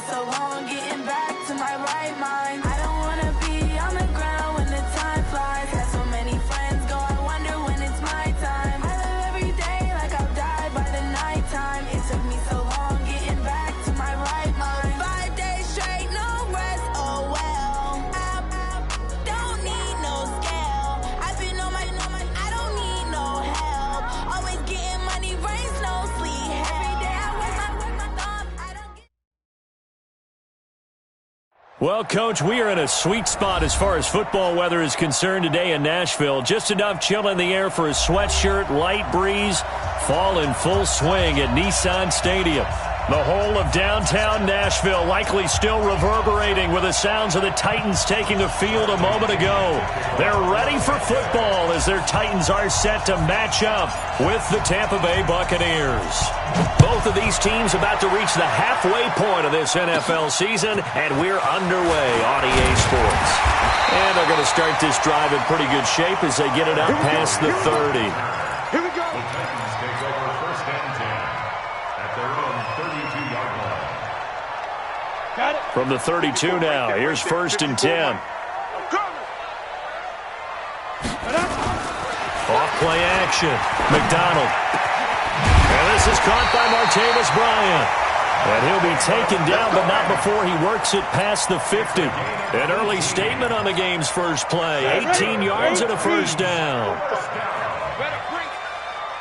so long getting back to my right mind. I don't wanna be on the ground when the time flies. Got so many friends go, I wonder when it's my time. I live every day like I'll die by the nighttime. It took me so long getting back to my right mind. 5 days straight, no rest, oh well. I don't need no scale. I've been on my, I don't need no help. Always getting money, rains, no sleep. Every day I work my thumb, I don't get. Well, Coach, we are in a sweet spot as far as football weather is concerned today in Nashville. Just enough chill in the air for a sweatshirt, light breeze, fall in full swing at Nissan Stadium. The whole of downtown Nashville likely still reverberating with the sounds of the Titans taking the field a moment ago. They're ready for football as their Titans are set to match up with the Tampa Bay Buccaneers. Both of these teams about to reach the halfway point of this NFL season, and we're underway on EA Sports. And they're going to start this drive in pretty good shape as they get it out past the 30. Here we go. The Titans take over first and 10 at their own 32-yard line. Got it. From the 32 now, here's first and 10. Off play action. McDonald. And this is caught by Martavis Bryant. And he'll be taken down, but not before he works it past the 50. An early statement on the game's first play. 18 yards and a first down.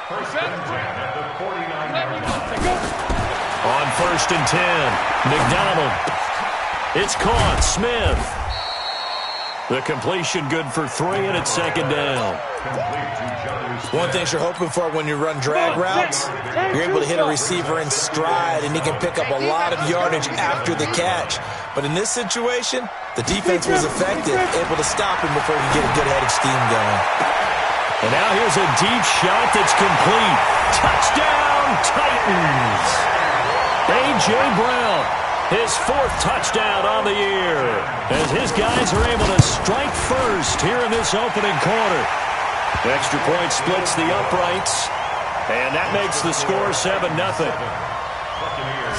First and 10 at the 49-yard line. On first and 10, McDonald. It's caught. Smith. The completion good for 3, and it's second down. One thing you're hoping for when you run drag routes, you're able to hit a receiver in stride, and he can pick up a lot of yardage after the catch. But in this situation, the defense was effective, able to stop him before he could get a good headed steam going. And now here's a deep shot that's complete. Touchdown, Titans! A.J. Brown, his 4th touchdown on the year, as his guys are able to strike first here in this opening quarter. Extra point splits the uprights, and that makes the score 7-0.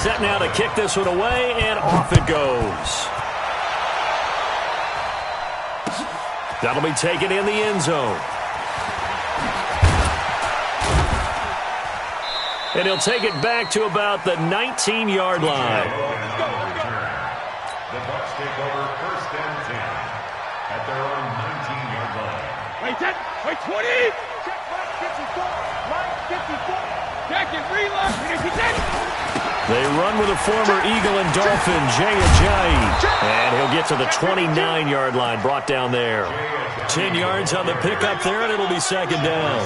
Set now to kick this one away, and off it goes. That'll be taken in the end zone. And he'll take it back to about the 19-yard line. The Bucs take over first and 10 at their own 19-yard line. Wait, 10. Wait, 20. Check, line 54. Check and reload. They run with a former Eagle and Dolphin, Jay Ajayi. And he'll get to the 29-yard line, brought down there. 10 yards on the pickup there, and it'll be second down.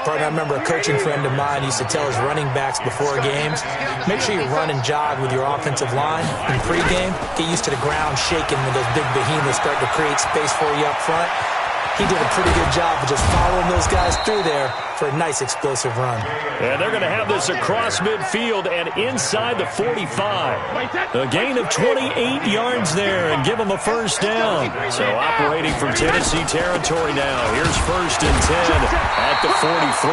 I remember a coaching friend of mine used to tell his running backs before games, make sure you run and jog with your offensive line in pregame. Get used to the ground shaking when those big behemoths start to create space for you up front. He did a pretty good job of just following those guys through there for a nice explosive run. And they're going to have this across midfield and inside the 45. A gain of 28 yards there and give them a first down. So operating from Tennessee territory now. Here's first and 10 at the 43.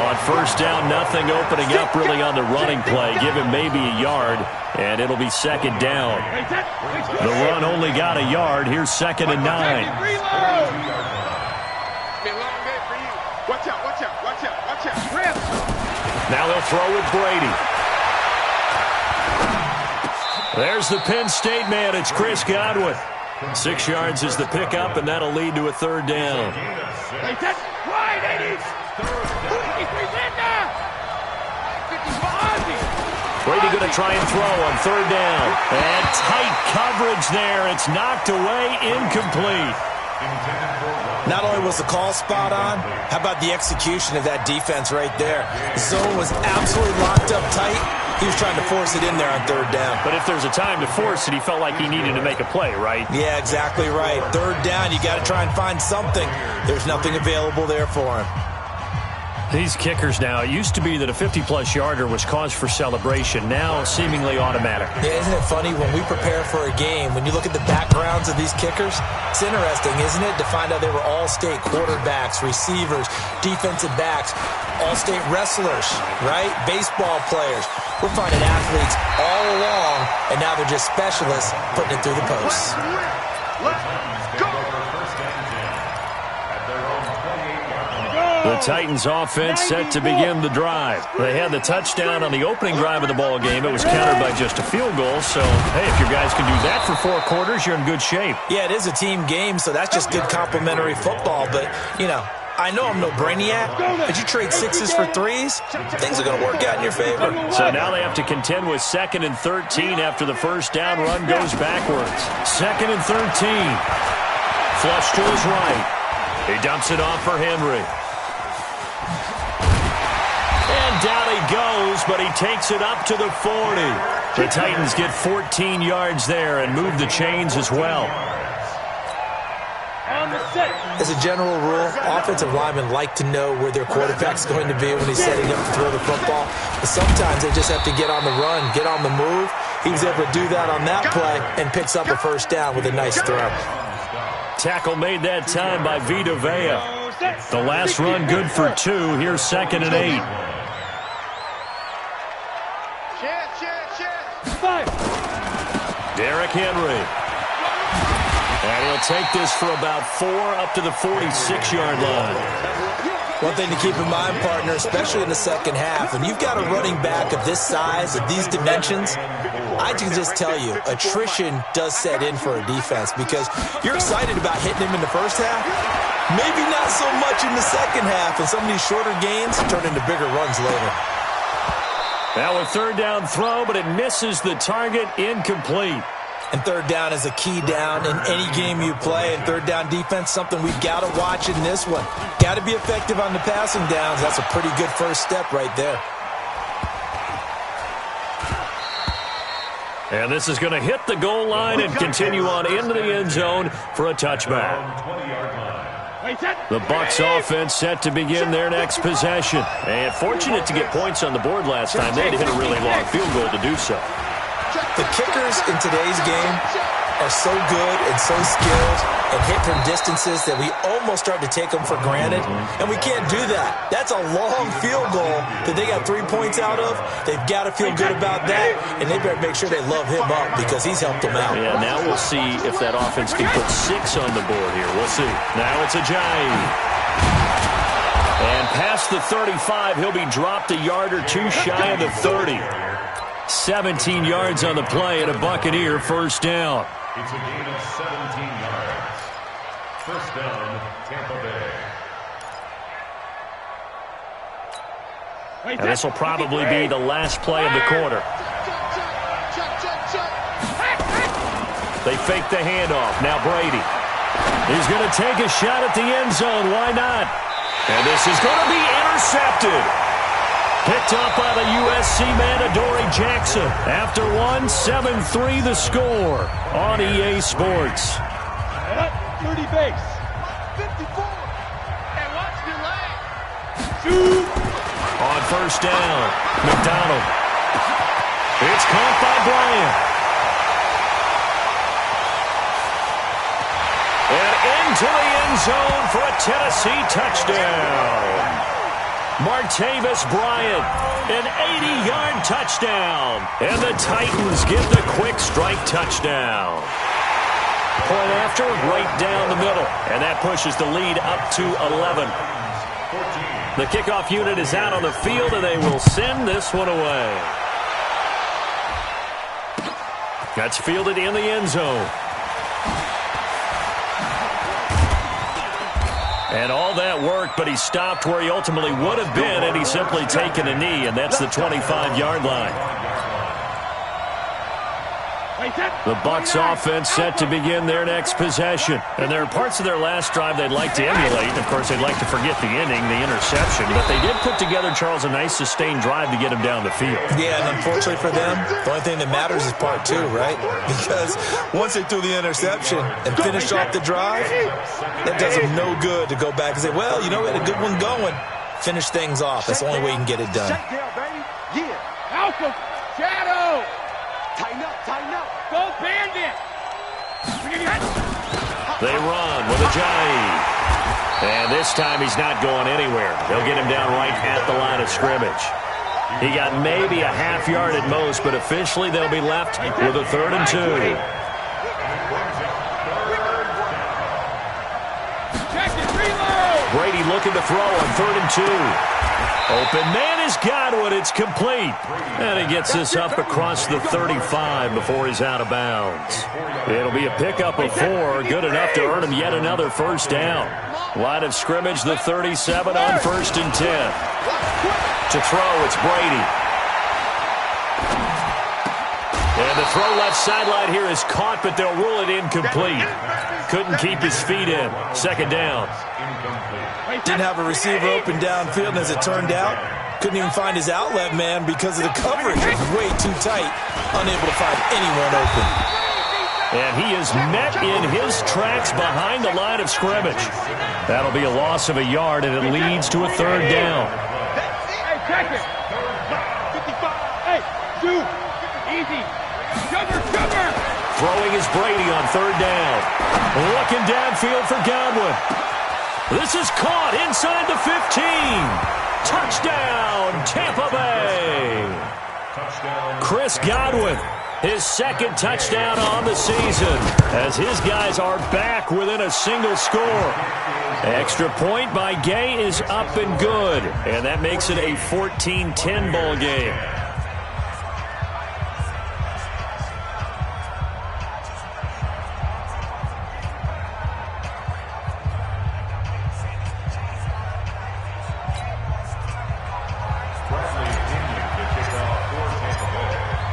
On first down, nothing opening up really on the running play. Give him maybe a yard, and it'll be second down. The run only got a yard. Here's second and 9. Now they'll throw with Brady. There's the Penn State man. It's Chris Godwin. 6 yards is the pickup, and that'll lead to a third down. Brady going to try and throw on third down. And tight coverage there. It's knocked away, incomplete. Not only was the call spot on, how about the execution of that defense right there? The zone was absolutely locked up tight. He was trying to force it in there on third down. But if there's a time to force it, he felt like he needed to make a play, right? Yeah, exactly right. Third down, you got to try and find something. There's nothing available there for him. These kickers now, it used to be that a 50-plus yarder was cause for celebration. Now, seemingly automatic. Yeah, isn't it funny when we prepare for a game, when you look at the backgrounds of these kickers, it's interesting, isn't it, to find out they were all-state quarterbacks, receivers, defensive backs, all-state wrestlers, right? Baseball players. We're finding athletes all along, and now they're just specialists putting it through the posts. The Titans offense set to begin the drive. They had the touchdown on the opening drive of the ball game. It was countered by just a field goal. So, hey, if your guys can do that for 4 quarters, you're in good shape. Yeah, it is a team game, so that's just good complimentary football. But, you know, I know I'm no brainiac, but you trade 6s for 3s, things are going to work out in your favor. So now they have to contend with 2nd and 13 after the first down run goes backwards. 2nd and 13. Flush to his right. He dumps it off for Henry. And down he goes, but he takes it up to the 40. The Titans get 14 yards there and move the chains as well. As a general rule, offensive linemen like to know where their quarterback's going to be when he's setting up to throw the football. But sometimes they just have to get on the run, get on the move. He was able to do that on that play and picks up a first down with a nice throw. Tackle made that time by Vita Vea. The last run good for 2. Here's 2nd and 8. Derrick Henry. And he'll take this for about 4 up to the 46-yard line. One thing to keep in mind, partner, especially in the second half, when you've got a running back of this size, of these dimensions, I can just tell you, attrition does set in for a defense because you're excited about hitting him in the first half. Maybe not so much in the second half, and some of these shorter gains turn into bigger runs later. Now a 3rd down throw, but it misses the target, incomplete. And 3rd down is a key down in any game you play. And 3rd down defense, something we've got to watch in this one. Got to be effective on the passing downs. That's a pretty good first step right there. And this is going to hit the goal line and continue on into the end zone for a touchback. The Bucs offense set to begin their next possession. And fortunate to get points on the board last time. They had to hit a really long field goal to do so. The kickers in today's game are so good and so skilled and hit from distances that we almost start to take them for granted, and we can't do that. That's a long field goal that they got 3 points out of. They've got to feel good about that, and they better make sure they love him up because he's helped them out. Yeah, now we'll see if that offense can put 6 on the board here. We'll see. Now it's Ajayi. And past the 35, he'll be dropped a yard or 2 shy of the 30. 17 yards on the play and a Buccaneer first down. It's a gain of 17 yards. First down, Tampa Bay. And this will probably be the last play of the quarter. They fake the handoff. Now Brady. He's going to take a shot at the end zone. Why not? And this is going to be intercepted. Picked up by the USC man, Adoree Jackson. After 7-3 the score on EA Sports. 30 base. 54. And watch the leg. On first down, McDonald. It's caught by Bryant. And into the end zone for a Tennessee touchdown. Martavis Bryant, an 80-yard touchdown. And the Titans get the quick strike touchdown. Point after, right down the middle. And that pushes the lead up to 11. The kickoff unit is out on the field, and they will send this one away. That's fielded in the end zone. And all that work, but he stopped where he ultimately would have been, and he's simply taken a knee, and that's the 25-yard line. The Bucs offense set to begin their next possession. And there are parts of their last drive they'd like to emulate. Of course, they'd like to forget the inning, the interception. But they did put together, Charles, a nice sustained drive to get him down the field. Yeah, and unfortunately for them, the only thing that matters is part 2, right? Because once they threw the interception and finished off the drive, that does them no good to go back and say, well, you know, we had a good one going. Finish things off. That's the only way you can get it done. Shakedown, baby. Yeah. Alpha. Shadow. Tighten up. Tighten up. Go Bandit. They run with a jive. And this time he's not going anywhere. They'll get him down right at the line of scrimmage. He got maybe a half yard at most, but officially they'll be left with a 3rd and 2. Brady looking to throw on 3rd and 2. Open man is Godwin. It's complete. And he gets this up across the 35 before he's out of bounds. It'll be a pickup of 4. Good enough to earn him yet another first down. Line of scrimmage, the 37 on 1st and 10. To throw, it's Brady. And the throw left sideline here is caught, but they'll rule it incomplete. Couldn't keep his feet in. 2nd down. Didn't have a receiver open downfield, and as it turned out, couldn't even find his outlet man because of the coverage. It was way too tight, unable to find anyone open. And he is met in his tracks behind the line of scrimmage. That'll be a loss of a yard, and it leads to a 3rd down. Hey, check it. 55. Hey, shoot. Easy. Sugar. Throwing is Brady on 3rd down. Looking downfield for Godwin. This is caught inside the 15. Touchdown, Tampa Bay. Chris Godwin, his 2nd touchdown on the season, as his guys are back within a single score. Extra point by Gay is up and good, and that makes it a 14-10 ball game.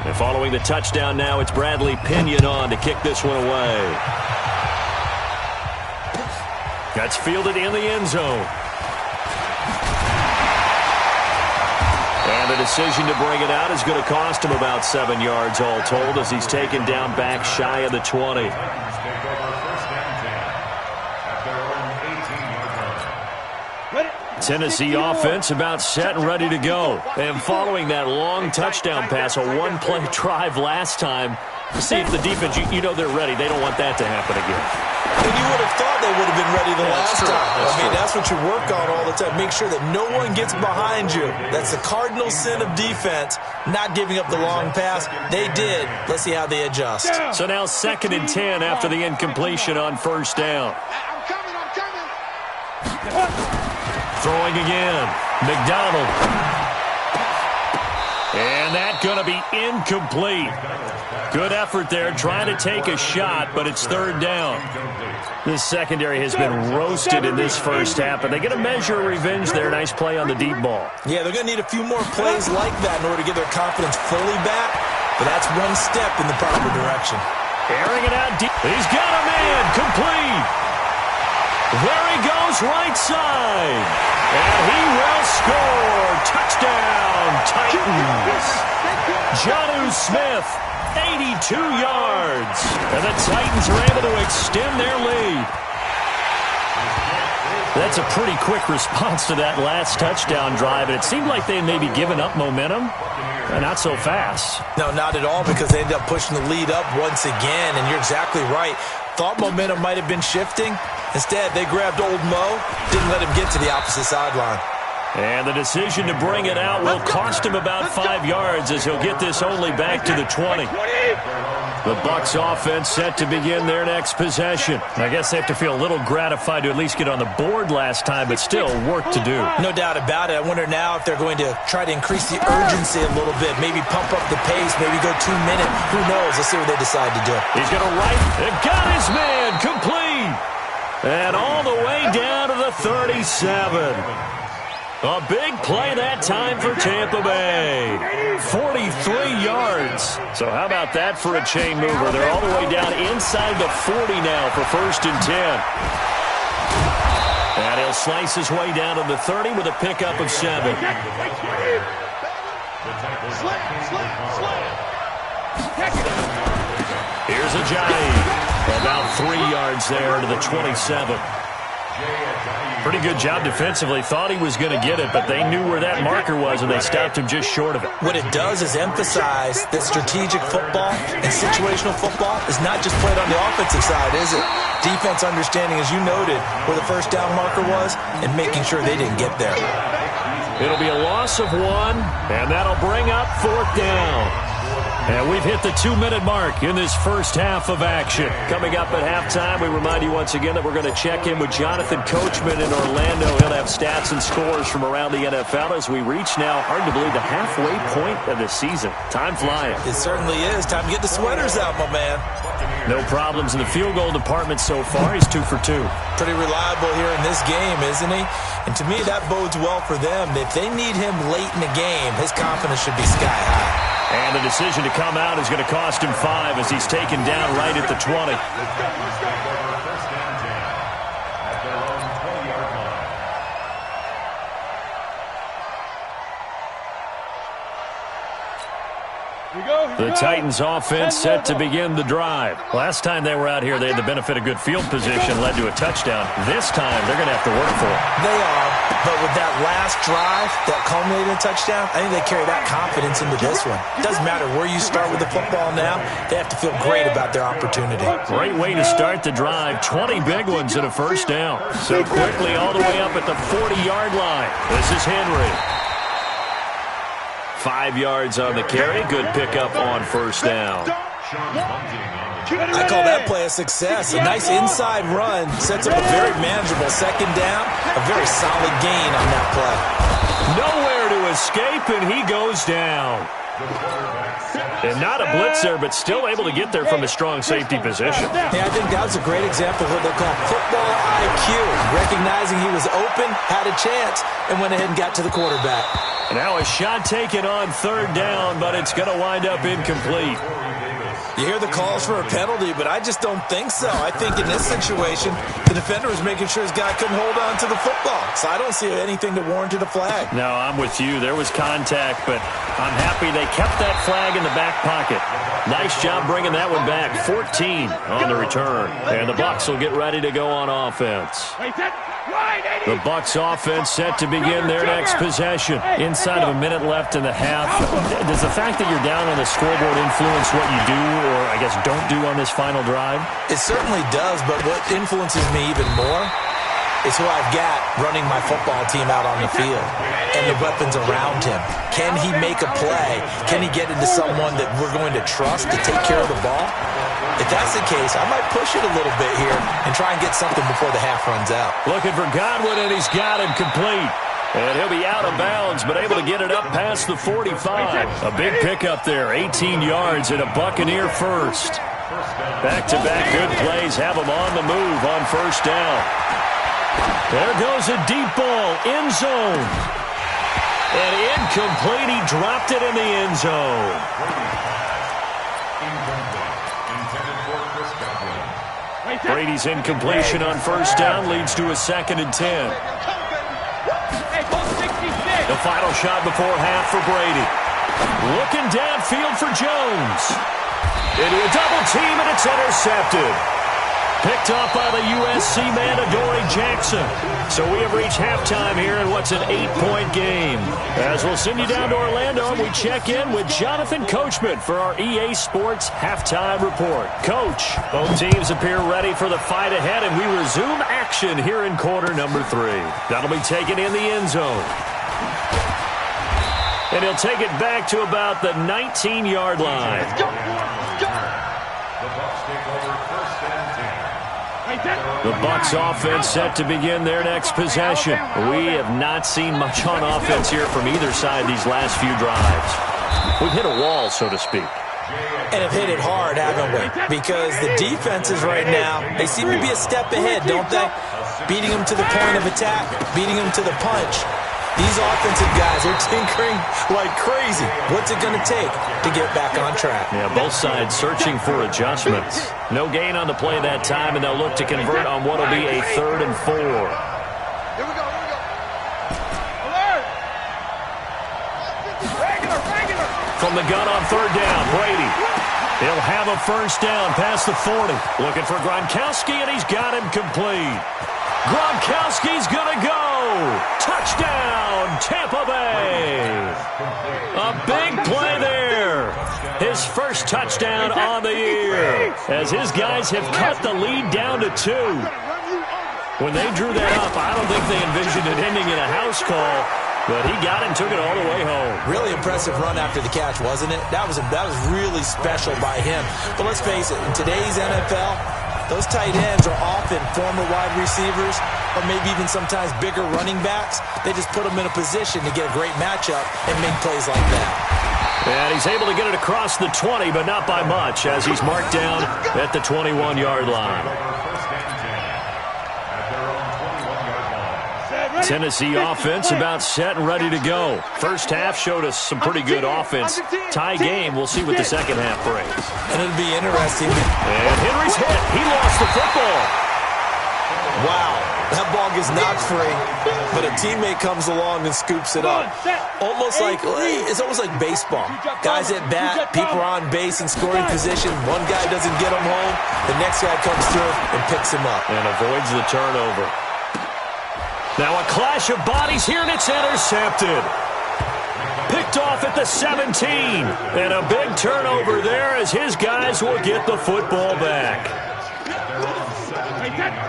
And following the touchdown now, it's Bradley Pinion on to kick this one away. That's fielded in the end zone. And the decision to bring it out is going to cost him about 7 yards all told, as he's taken down back shy of the 20. Tennessee offense about set and ready to go. And following that long touchdown pass, a one-play drive last time, see if the defense, you know they're ready. They don't want that to happen again. And you would have thought they would have been ready the last time. That's what you work on all the time. Make sure that no one gets behind you. That's the cardinal sin of defense, not giving up the long pass. They did. Let's see how they adjust. So now 2nd and 10 after the incompletion on 1st down. I'm coming. Throwing again. McDonald. And that's going to be incomplete. Good effort there, trying to take a shot, but it's 3rd down. This secondary has been roasted in this first half, but they get a measure of revenge there. Nice play on the deep ball. Yeah, they're going to need a few more plays like that in order to get their confidence fully back, but that's one step in the proper direction. Airing it out deep. He's got a man. Complete. There he goes, right side. And he will score. Touchdown, Titans. Jonnu Smith, 82 yards. And the Titans are able to extend their lead. That's a pretty quick response to that last touchdown drive. And it seemed like they may be giving up momentum. Not so fast. No, not at all, because they ended up pushing the lead up once again. And you're exactly right. Thought momentum might have been shifting. Instead, they grabbed old Mo, didn't let him get to the opposite sideline. And the decision to bring it out will cost him about 5 yards, as he'll get this only back to the 20. The Bucs offense set to begin their next possession. I guess they have to feel a little gratified to at least get on the board last time, but still work to do. No doubt about it. I wonder now if they're going to try to increase the urgency a little bit, maybe pump up the pace, maybe go 2 minutes. Who knows? Let's see what they decide to do. He's going to right. It got his man. Complete. And all the way down to the 37. A big play that time for Tampa Bay. 43 yards. So how about that for a chain mover? They're all the way down inside the 40 now for 1st and 10. And he'll slice his way down to the 30 with a pickup of 7. Here's a jive. About 3 yards there to the 27. Pretty good job defensively. Thought he was going to get it, but they knew where that marker was, and they stopped him just short of it. What it does is emphasize that strategic football and situational football is not just played on the offensive side, is it? Defense understanding, as you noted, where the first down marker was and making sure they didn't get there. It'll be a loss of 1, and that'll bring up 4th down. And we've hit the 2-minute mark in this first half of action. Coming up at halftime, we remind you once again that we're going to check in with Jonathan Coachman in Orlando. He'll have stats and scores from around the NFL as we reach now, hard to believe, the halfway point of the season. Time flying. It certainly is. Time to get the sweaters out, my man. No problems in the field goal department so far. He's 2 for 2. Pretty reliable here in this game, isn't he? And to me, that bodes well for them. If they need him late in the game, his confidence should be sky high. And the decision to come out is going to cost him 5 as he's taken down right at the 20. The Titans offense set to begin the drive. Last time they were out here, they had the benefit of good field position, led to a touchdown. This time, they're going to have to work for it. They are, but with that last drive that culminated in a touchdown, I think they carry that confidence into this one. It doesn't matter where you start with the football now. They have to feel great about their opportunity. Great way to start the drive. 20 big ones and a first down. So quickly all the way up at the 40-yard line. This is Henry. 5 yards on the carry. Good pickup on first down. I call that play a success. A nice inside run sets up a very manageable second down. A very solid gain on that play. Nowhere to escape, and he goes down. And not a blitzer, but still able to get there from a strong safety position. Yeah, I think that was a great example of what they call football IQ. Recognizing he was open, had a chance, and went ahead and got to the quarterback. Now a shot taken on 3rd down, but it's going to wind up incomplete. You hear the calls for a penalty, but I just don't think so. I think in this situation, the defender was making sure his guy couldn't hold on to the football. So I don't see anything that warranted a flag. No, I'm with you. There was contact, but I'm happy they kept that flag in the back pocket. Nice job bringing that one back. 14 on the return. And the Bucs will get ready to go on offense. The Bucs offense set to begin their next possession. Inside of a minute left in the half. Does the fact that you're down on the scoreboard influence what you do, or I guess don't do on this final drive? It certainly does, but what influences me even more is who I've got running my football team out on the field and the weapons around him. Can he make a play? Can he get into someone that we're going to trust to take care of the ball? If that's the case, I might push it a little bit here and try and get something before the half runs out. Looking for Godwin, and he's got him complete. And he'll be out of bounds, but able to get it up past the 45. A big pickup there, 18 yards and a Buccaneer first. Back-to-back good plays have him on the move on first down. There goes a deep ball, end zone. And incomplete, he dropped it in the end zone. Brady's incompletion on first down leads to a 2nd and 10. The final shot before half for Brady. Looking downfield for Jones. Into a double team, and it's intercepted. Picked off by the USC man, Adoree Jackson. So we have reached halftime here in what's an 8-point game. As we'll send you down to Orlando, we check in with Jonathan Coachman for our EA Sports Halftime Report. Coach, both teams appear ready for the fight ahead, and we resume action here in quarter number 3. That'll be taken in the end zone. And he'll take it back to about the 19-yard line. The Bucs offense set to begin their next possession. We have not seen much on offense here from either side these last few drives. We've hit a wall, so to speak. And have hit it hard, haven't we? Because the defenses right now, they seem to be a step ahead, don't they? Beating them to the point of attack, beating them to the punch. These offensive guys are tinkering like crazy. What's it going to take to get back on track? Yeah, both sides searching for adjustments. No gain on the play that time, and they'll look to convert on what will be a 3rd and 4. Here we go. Alert! Regular. From the gun on 3rd down, Brady. He'll have a first down past the 40. Looking for Gronkowski, and he's got him complete. Gronkowski's going to go. Touchdown, Tampa Bay. A big play there. His first touchdown on the year as his guys have cut the lead down to 2. When they drew that up, I don't think they envisioned it ending in a house call, but he got it and took it all the way home. Really impressive run after the catch, wasn't it? That was really special by him. But let's face it, in today's NFL, those tight ends are often former wide receivers or maybe even sometimes bigger running backs. They just put them in a position to get a great matchup and make plays like that. And he's able to get it across the 20, but not by much, as he's marked down at the 21-yard line. Tennessee offense about set and ready to go. First half showed us some pretty good offense. Tie game. We'll see what the second half brings. And it'll be interesting. And Henry's hit. He lost the football. Wow. That ball gets knocked free, but a teammate comes along and scoops it up. It's almost like baseball. Guys at bat, people are on base in scoring position. One guy doesn't get him home. The next guy comes through and picks him up. And avoids the turnover. Now a clash of bodies here, and it's intercepted. Picked off at the 17. And a big turnover there as his guys will get the football back.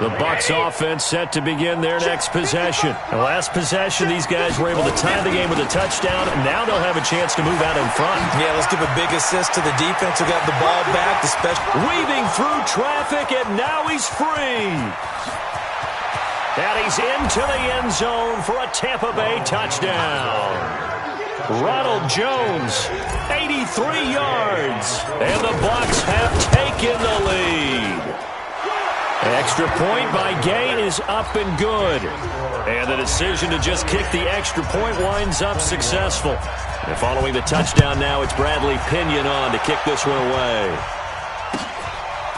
The Bucs offense set to begin their next possession. The last possession, these guys were able to tie the game with a touchdown, and now they'll have a chance to move out in front. Yeah, let's give a big assist to the defense who got the ball back. Weaving through traffic, and now he's free. And he's into the end zone for a Tampa Bay touchdown. Ronald Jones, 83 yards. And the Bucs have taken the lead. Extra point by Gay is up and good. And the decision to just kick the extra point winds up successful. And following the touchdown now, it's Bradley Pinion on to kick this one away.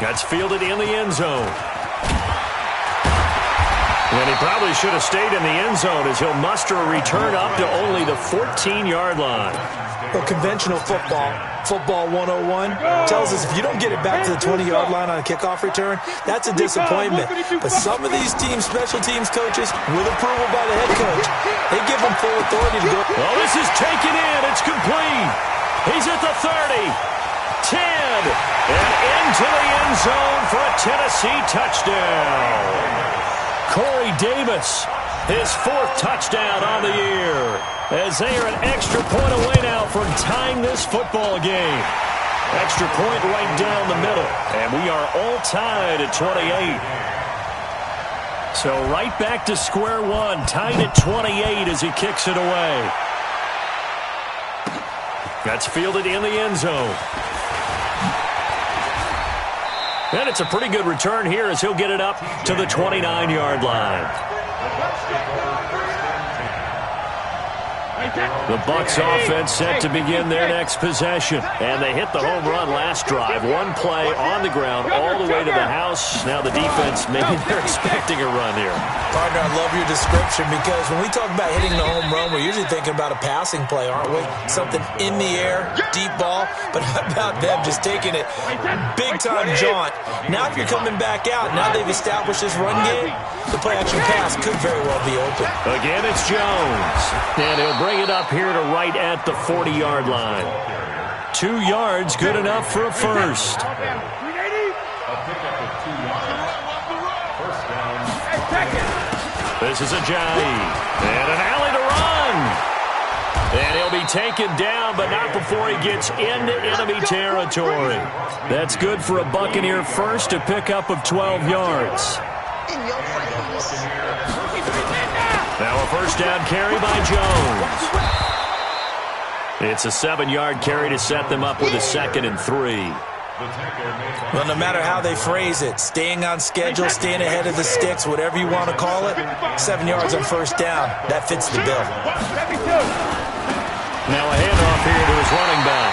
That's fielded in the end zone. And he probably should have stayed in the end zone as he'll muster a return up to only the 14-yard line. Well, conventional football 101, tells us if you don't get it back to the 20-yard line on a kickoff return, that's a disappointment. But some of these special teams coaches, with approval by the head coach, they give them full authority to go. Well, this is taken in. It's complete. He's at the 30, 10, and into the end zone for a Tennessee touchdown. Corey Davis, his 4th touchdown on the year, as they are an extra point away now from tying this football game. Extra point right down the middle, and we are all tied at 28. So right back to square one, tied at 28 as he kicks it away. That's fielded in the end zone. And it's a pretty good return here as he'll get it up to the 29-yard line. The Bucs offense set to begin their next possession. And they hit the home run last drive. One play on the ground all the way to the house. Now the defense, maybe they're expecting a run here. Partner, I love your description because when we talk about hitting the home run, we're usually thinking about a passing play, aren't we? Something in the air, deep ball. But how about them just taking it big-time jaunt? Now if you're coming back out, now they've established this run game, the play-action pass could very well be open. Again, it's Jones. And he'll bring it up here to right at the 40-yard line. 2 yards, good enough for a first. This is Ajayi. And an alley to run. And he'll be taken down, but not before he gets into enemy territory. That's good for a Buccaneer first, a pickup of 12 yards. Now a first down carry by Jones. It's a 7-yard carry to set them up with a 2nd and 3. Well, no matter how they phrase it, staying on schedule, staying ahead of the sticks, whatever you want to call it, 7 yards on first down, that fits the bill. Now a handoff here to his running back.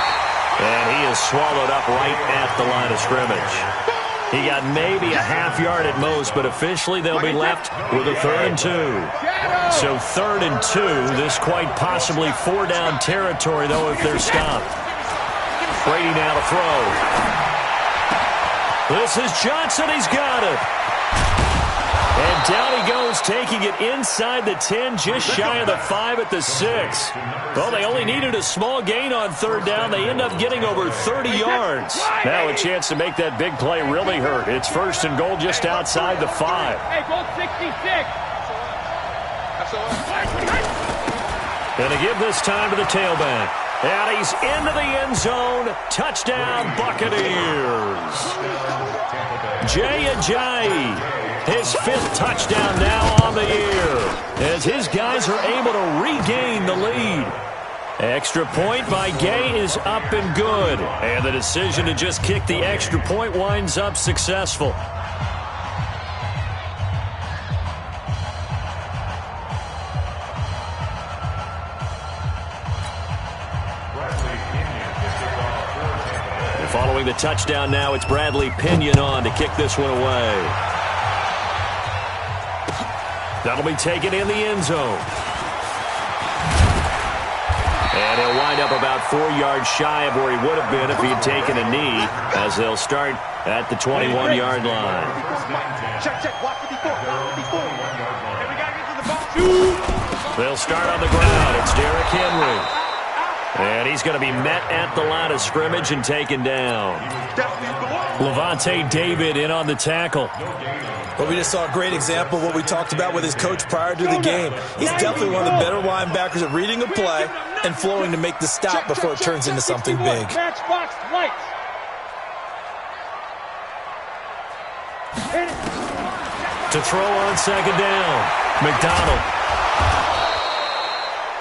And he is swallowed up right at the line of scrimmage. He got maybe a half yard at most, but officially they'll be left with a 3rd and 2. So 3rd and 2, this quite possibly 4-down territory, though, if they're stopped. Brady now to throw. This is Johnson. He's got it. And down he goes, taking it inside the 10, just shy of the 5 at the 6. Well, they only needed a small gain on third down. They end up getting over 30 yards. Now a chance to make that big play really hurt. It's first and goal just outside the 5. Hey, goal 66. And to give this time to the tailback. And he's into the end zone. Touchdown, Buccaneers. Jay Ajayi, his 5th touchdown now on the year, as his guys are able to regain the lead. Extra point by Gay is up and good. And the decision to just kick the extra point winds up successful. Following the touchdown now, it's Bradley Pinion on to kick this one away. That'll be taken in the end zone. And he'll wind up about 4 yards shy of where he would have been if he had taken a knee, as they'll start at the 21-yard line. They'll start on the ground. It's Derrick Henry. And he's going to be met at the line of scrimmage and taken down. Levante David in on the tackle. Well, we just saw a great example of what we talked about with his coach prior to the game. He's definitely one of the better linebackers at reading a play and flowing to make the stop before it turns into something big. Matchbox lights. To throw on second down, McDonald.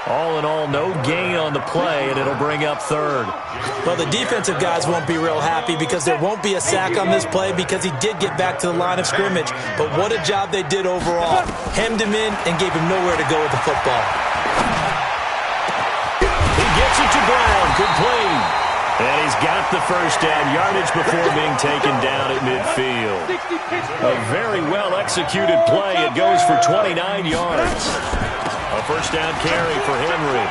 All in all, no gain on the play, and it'll bring up third. Well, the defensive guys won't be real happy because there won't be a sack on this play because he did get back to the line of scrimmage. But what a job they did overall. Hemmed him in and gave him nowhere to go with the football. He gets it to Brown. Complete. And he's got the first down yardage before being taken down at midfield. A very well-executed play. It goes for 29 yards. A first down carry for Henry.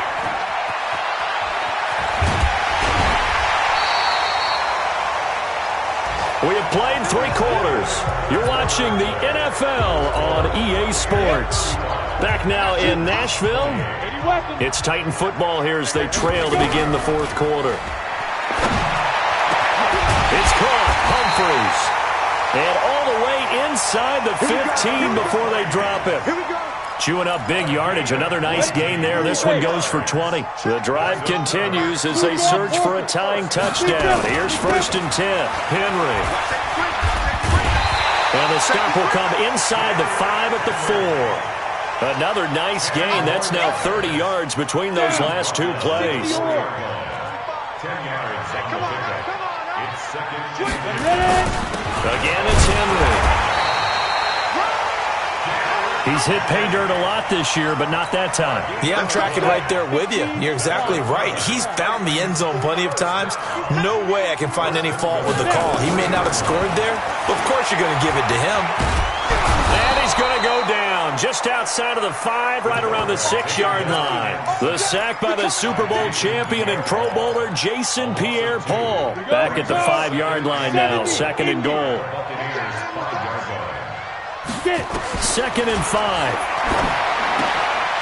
We have played 3 quarters. You're watching the NFL on EA Sports. Back now in Nashville. It's Titan football here as they trail to begin the 4th quarter. It's caught. Humphries. And all the way inside the 15 before they drop it. Chewing up big yardage. Another nice gain there. This one goes for 20. The drive continues as they search for a tying touchdown. Here's first and 10. Henry. And the stop will come inside the 5 at the 4. Another nice gain. That's now 30 yards between those last 2 plays. 10 yards on the pickup. It's second and 10. Again, it's Henry. He's hit pay dirt a lot this year, but not that time. Yeah, I'm tracking right there with you. You're exactly right. He's found the end zone plenty of times. No way I can find any fault with the call. He may not have scored there, but of course you're going to give it to him. And he's going to go down just outside of the 5, right around the 6-yard line. The sack by the Super Bowl champion and Pro Bowler Jason Pierre-Paul. Back at the 5-yard line now, second and goal. Second and 5.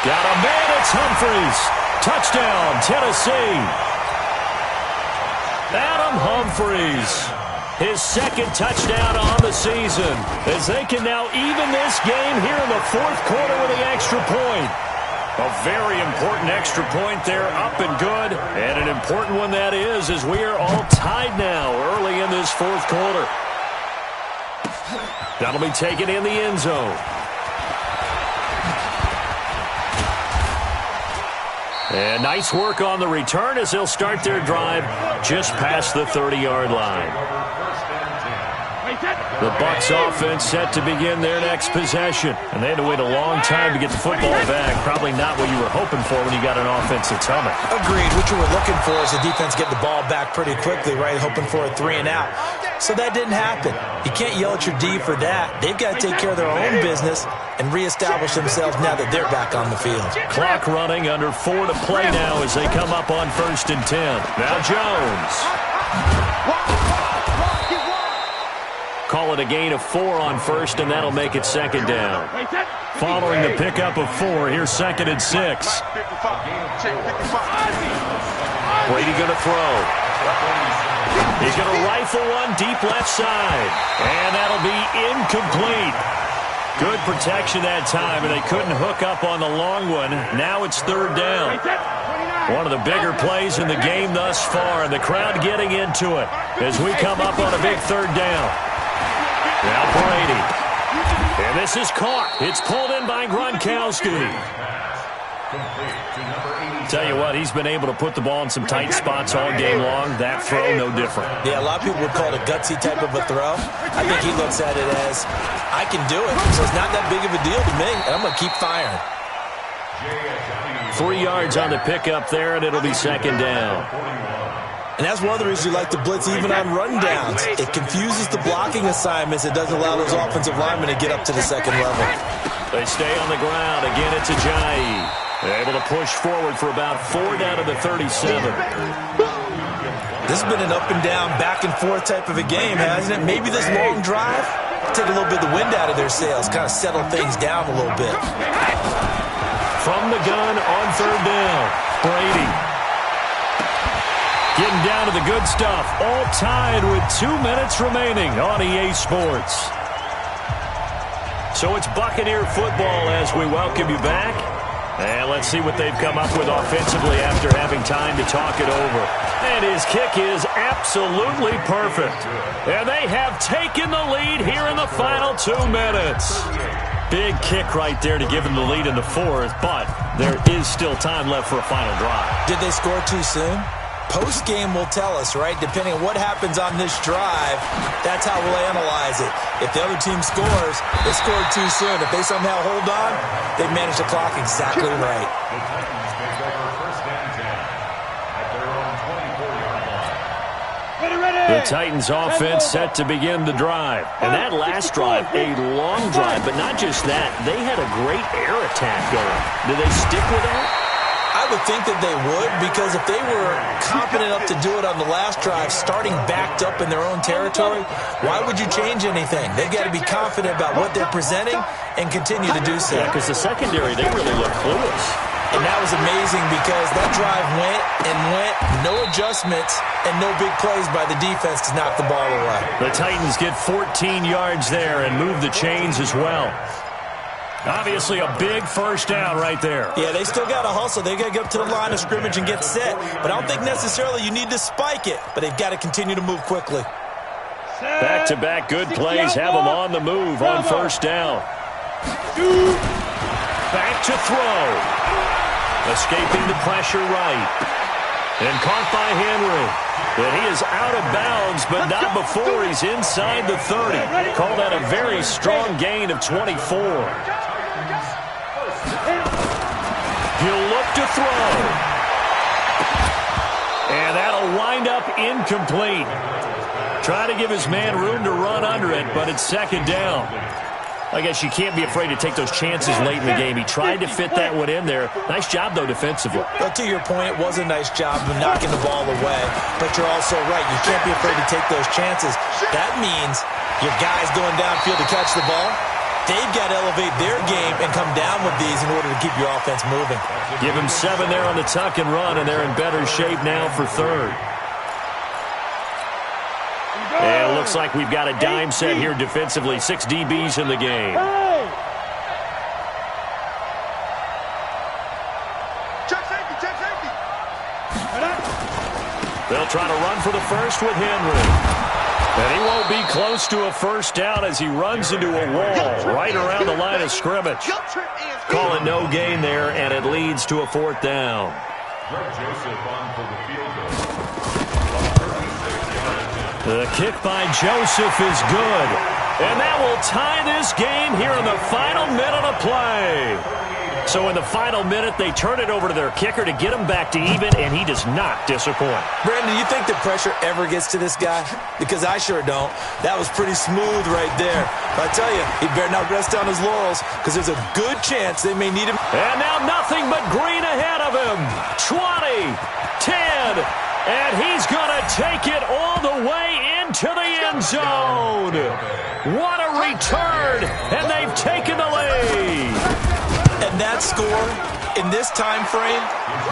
Got a man, it's Humphries. Touchdown, Tennessee. Adam Humphries. His second touchdown on the season, as they can now even this game here in the 4th quarter with the extra point. A very important extra point there, up and good. And an important one that is, as we are all tied now early in this 4th quarter. That'll be taken in the end zone. And nice work on the return as they'll start their drive just past the 30-yard line. The Bucs offense set to begin their next possession. And they had to wait a long time to get the football back. Probably not what you were hoping for when you got an offense that's humming. Agreed. What you were looking for is the defense get the ball back pretty quickly, right? Hoping for a 3 and out. So that didn't happen. You can't yell at your D for that. They've got to take care of their own business and reestablish themselves now that they're back on the field. Clock running, under 4 to play now as they come up on first and 10. Now Jones. call it a gain of 4 on first, and that'll make it second down. Following the pickup of 4, here's 2nd and 6. Brady going to throw. He's going to rifle one deep left side, and that'll be incomplete. Good protection that time, and they couldn't hook up on the long one. Now it's 3rd down. One of the bigger plays in the game thus far, and the crowd getting into it as we come up on a big 3rd down. Now Brady. And this is caught. It's pulled in by Gronkowski. Tell you what, he's been able to put the ball in some tight spots all game long. That throw, no different. Yeah, a lot of people would call it a gutsy type of a throw. I think he looks at it as, I can do it, so it's not that big of a deal to me, and I'm going to keep firing. 3 yards on the pickup there, and it'll be 2nd down. And that's one of the reasons you like to blitz even on run downs. It confuses the blocking assignments. It doesn't allow those offensive linemen to get up to the second level. They stay on the ground. Again, it's Ajayi. Able to push forward for about 4 down to the 37. This has been an up and down, back and forth type of a game, hasn't it? Maybe this long drive take a little bit of the wind out of their sails, kind of settle things down a little bit. From the gun on 3rd down, Brady. Getting down to the good stuff. All tied with 2 minutes remaining on EA Sports. So it's Buccaneer football as we welcome you back. And let's see what they've come up with offensively after having time to talk it over. And his kick is absolutely perfect. And they have taken the lead here in the final 2 minutes. Big kick right there to give them the lead in the 4th, but there is still time left for a final drive. Did they score too soon? Post-game will tell us, right? Depending on what happens on this drive, that's how we'll analyze it. If the other team scores, they scored too soon. If they somehow hold on, they manage the clock exactly right. The Titans take over 1st and 10 at their own 24-yard line. The Titans offense set to begin the drive. And that last drive, a long drive, but not just that. They had a great air attack going. Do they stick with that? I would think that they would, because if they were confident enough to do it on the last drive, starting backed up in their own territory, why would you change anything? They've got to be confident about what they're presenting and continue to do so. Yeah, because the secondary, they really look clueless. And that was amazing because that drive went and went, no adjustments, and no big plays by the defense to knock the ball away. The Titans get 14 yards there and move the chains as well. Obviously a big 1st down right there. Yeah, they still got to hustle. They got to get up to the line of scrimmage and get set. But I don't think necessarily you need to spike it. But they've got to continue to move quickly. Back-to-back good plays have them on the move on 1st down. Back to throw. Escaping the pressure right. And caught by Henry. And he is out of bounds, but not before he's inside the 30. Call that a very strong gain of 24. He'll look to throw. And that'll wind up incomplete. Try to give his man room to run under it, but it's 2nd down. I guess you can't be afraid to take those chances late in the game. He tried to fit that one in there. Nice job, though, defensively. But to your point, it was a nice job of knocking the ball away. But you're also right. You can't be afraid to take those chances. That means your guys going downfield to catch the ball, they've got to elevate their game and come down with these in order to keep your offense moving. Give him 7 there on the tuck and run, and they're in better shape now for 3rd. And it looks like we've got a dime set here defensively. 6 DBs in the game. Check safety. They'll try to run for the first with Henry. And he won't be close to a 1st down as he runs into a wall right around the line of scrimmage. Call it no gain there, and it leads to a 4th down. Joseph on for the field goal. The kick by Joseph is good. And that will tie this game here in the final minute of play. So in the final minute, they turn it over to their kicker to get him back to even, and he does not disappoint. Brandon, do you think the pressure ever gets to this guy? Because I sure don't. That was pretty smooth right there. But I tell you, he better not rest on his laurels, because there's a good chance they may need him. And now nothing but green ahead of him. 20, 10, and he's going to take it all the way into the end zone. What a return, and they've taken the lead. And that score, in this time frame,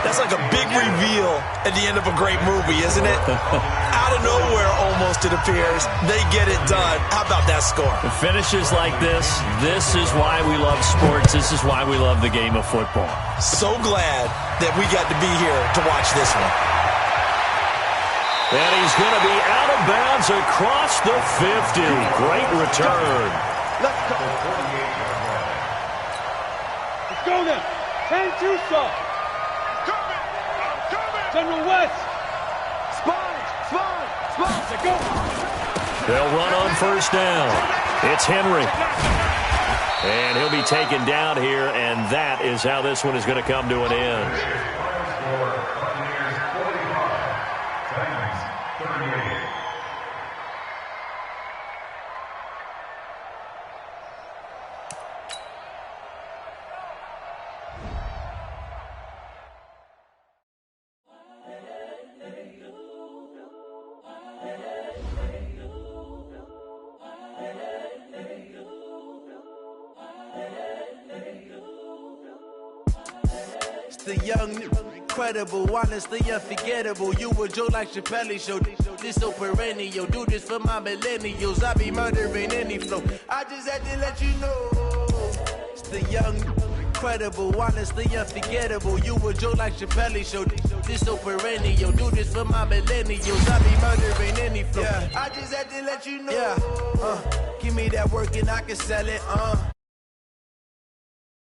that's like a big reveal at the end of a great movie, isn't it? Out of nowhere, almost, it appears. They get it done. How about that score? The finishes like this is why we love sports. This is why we love the game of football. So glad that we got to be here to watch this one. And he's going to be out of bounds across the 50. Great return. Let's go. Let's go now. 10-2 stop. General West. Spine. Go. They'll run on first down. It's Henry. And he'll be taken down here, and that is how this one is going to come to an end. The young, incredible, honestly unforgettable. You a Joe like Chappelle show. This so perennial. Do this for my millennials. I be murdering any flow. I just had to let you know. It's the young, incredible, honestly unforgettable. You a Joe like Chappelle show. This so perennial. Do this for my millennials. I be murdering any flow. I just had to let you know. Give me that work and I can sell it.